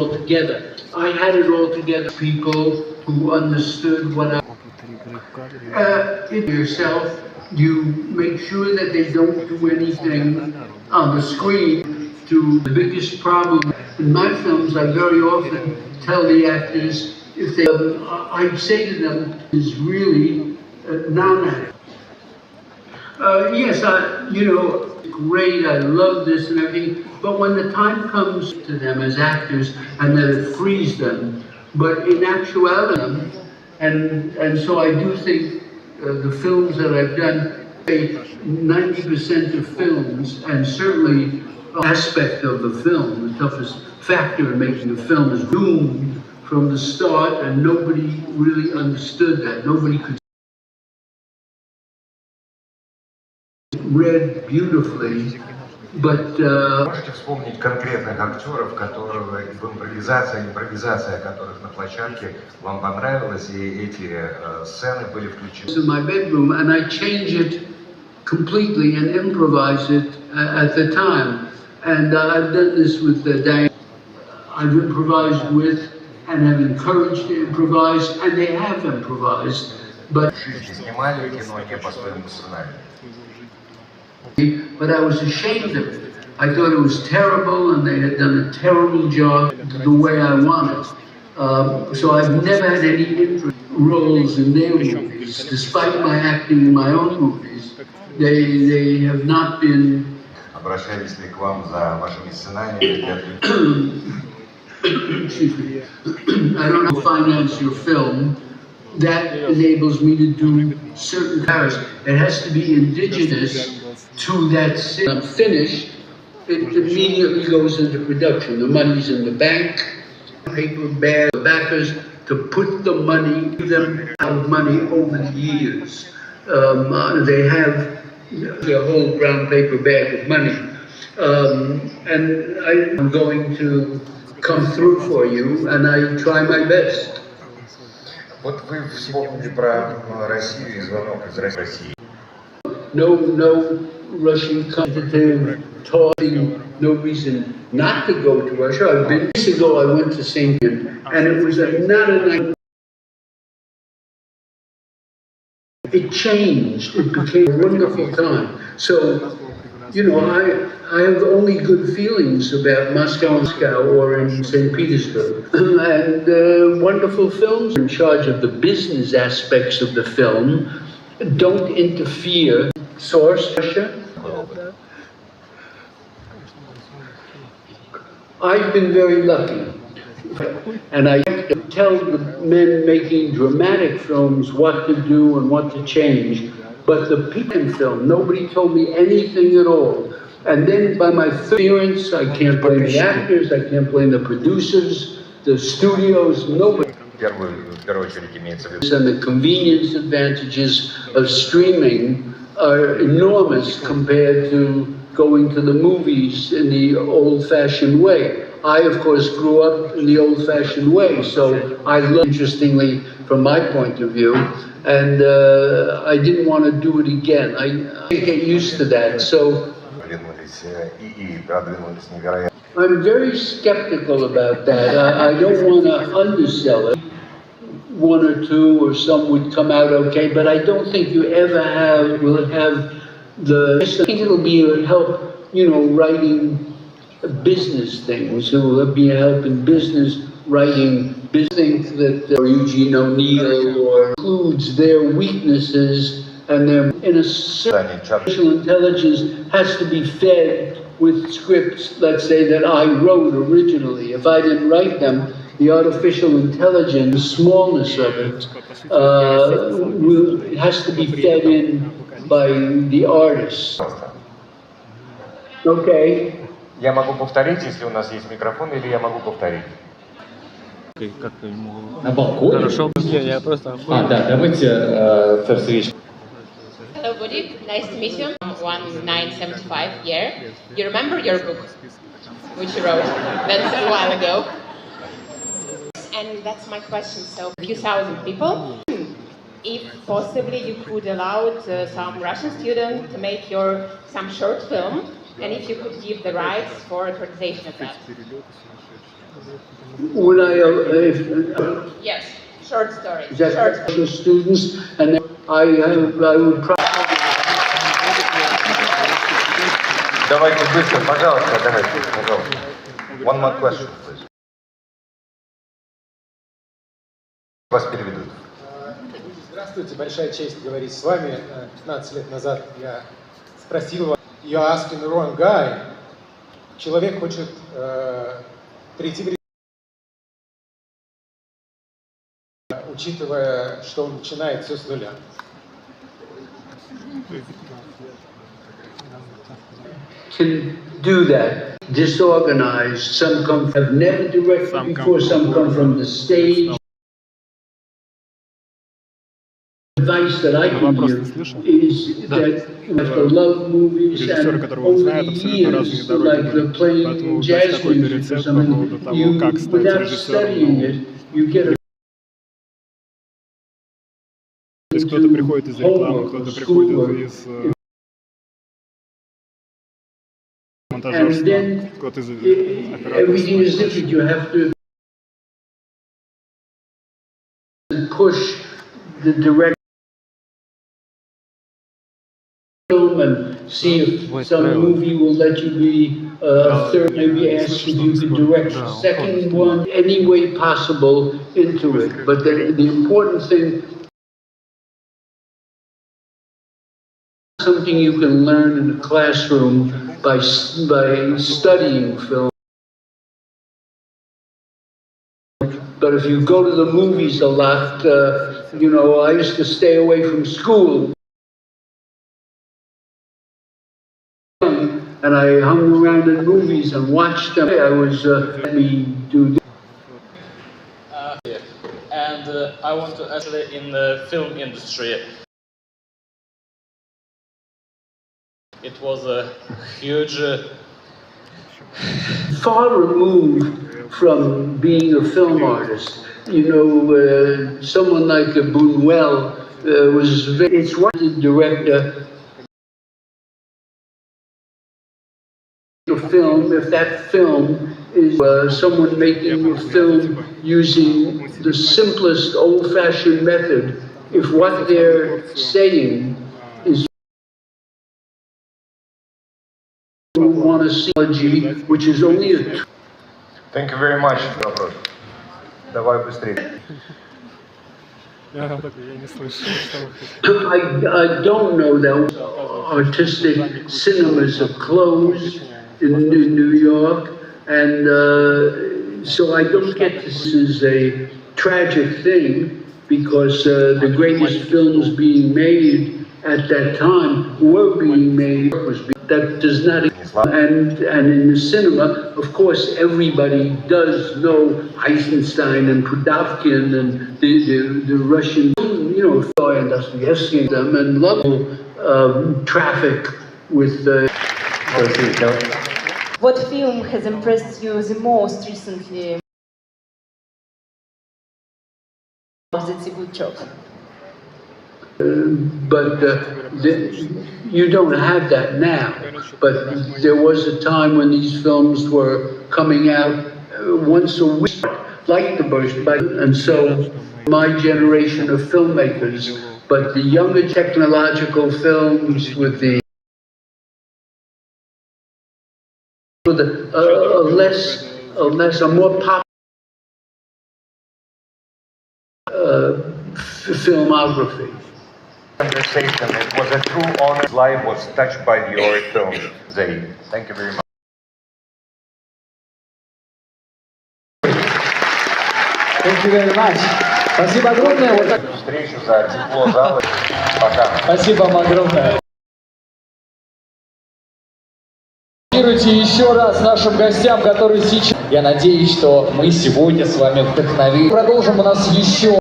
all together. I had it all together. People who understood what I... yourself, you make sure that they don't do anything on the screen to... The biggest problem in my films, I very often tell the actors, if they... I say to them, is really non-acting. Yes, you know, great, I love this and everything, but when the time comes to them as actors, and then it frees them, but in actuality, and so I do think the films that I've done, 90% of films, and certainly aspect of the film, the toughest factor in making a film is doomed from the start, and nobody really understood that. Nobody could read beautifully, but можете вспомнить конкретных актеров, которые в импровизация которых на площадке вам понравилась, и эти сцены были включены? In my bedroom, and I change it completely and improvise it at the time. And I've done this with Diane. I've improvised with and have encouraged to improvise, and they have improvised. But снимали кино не по своему сценарию. But I was ashamed of it. I thought it was terrible, and they had done a terrible job the way I wanted. So I've never had any interest roles in their movies, despite my acting in my own movies. They have not been. Обращались ли к вам за вашими сценариями? Excuse me. I don't know, finance your film. That enables me to do certain characters. It has to be indigenous to that city. I'm finished, it immediately goes into production. The money's in the bank, paper bag, the backers to put the money, give them out money over the years. They have a whole brown paper bag of money. And I'm going to come through for you, and I try my best. Вот вы вспомнили про Россию и звонок из России. No Russian competitive talking, no reason not to go to Russia. I've been years ago. I went to St. Petersburg, and it was not a nice. It changed. It became a wonderful time. So, you know, I have only good feelings about Moscow or in St. Petersburg. And wonderful films in charge of the business aspects of the film don't interfere. Source, Russia. I've been very lucky. And I tell the men making dramatic films what to do and what to change. But the people film, nobody told me anything at all. And then by my experience, I can't blame the actors, I can't blame the producers, the studios, nobody. В первую очередь имеется в виду. And the convenience advantages of streaming are enormous compared to going to the movies in the old-fashioned way. I, of course, grew up in the old-fashioned way, so I learned interestingly from my point of view, and I didn't want to do it again. I get used to that, so I'm very skeptical about that. I don't want to undersell it. One or two or some would come out okay, but I don't think you ever will have the, I think it'll be a help, you know, writing business things. It will be a help in business writing things that Eugene O'Neill or includes their weaknesses and their in a certain artificial intelligence has to be fed with scripts, let's say, that I wrote originally. If I didn't write them, the artificial intelligence, the smallness of it, has to be fed in by the artist. Okay. Я могу повторить, если у нас есть микрофон, или я могу повторить? На балконе? Хорошо. Я просто... Да, давайте first rich. Hello, Вуди. Nice to meet you. 1975 year. You remember your book, which you wrote? That's a while ago. And that's my question. So, a few thousand people. If possibly you could allow some Russian student to make some short film, and if you could give the rights for accreditation of that. When I, Yes, short stories. if students, and then I would probably. Давайте быстро, пожалуйста, давайте, пожалуйста. One more question, please. Вас переведут. Здравствуйте, большая честь говорить с вами. 15 лет назад я спросил вас, you're asking the wrong guy. Человек хочет прийти в учитывая, что он начинает все с нуля. Can do that. Disorganized. Some have never directed before. Some come from the stage. Advice that I can give is that you have to love movies, and over the years, like the playing jazz music or something, you, without studying it, you get a кто-то приходит из рекламы, кто-то приходит из монтажерства, кто-то из everything is different. You have to push the director and see if some movie will let you be a third, maybe ask if you could direct a second one, any way possible into it. But the important thing, something you can learn in a classroom by studying film. But if you go to the movies a lot, you know, I used to stay away from school. And I hung around in movies and watched them. I was, let me do this. And I want to actually in the film industry. It was a huge... Far removed from being a film artist. You know, someone like Buñuel was, it's one of the director. A film, if that film is someone making a film using the simplest old-fashioned method, if what they're saying is you want to see, which is only a... Thank you very much. Вопрос. Давай быстрее. Я не слышу, что вы I хотите. don't know that artistic cinemas are closed in New York, and so I don't get this as a tragic thing, because the greatest films being made at that time were being made. That does not, and in the cinema, of course, everybody does know Eisenstein and Pudovkin and the Russian, you know, and Dostoevsky them, and love traffic with. What film has impressed you the most recently? That's a good job. But you don't have that now. But there was a time when these films were coming out once a week, like the Burst, and so my generation of filmmakers. But the younger technological films with the a more pop filmography. Conversation. It was a true honor. Life was touched by your film, Zaid. Thank you very much. Thank you very much. Спасибо огромное. Вот так. Встречу за тепло зала. Пока. Спасибо вам огромное. Еще раз нашим гостям, которые сейчас... Я надеюсь, что мы сегодня с вами вдохновили. Продолжим у нас еще...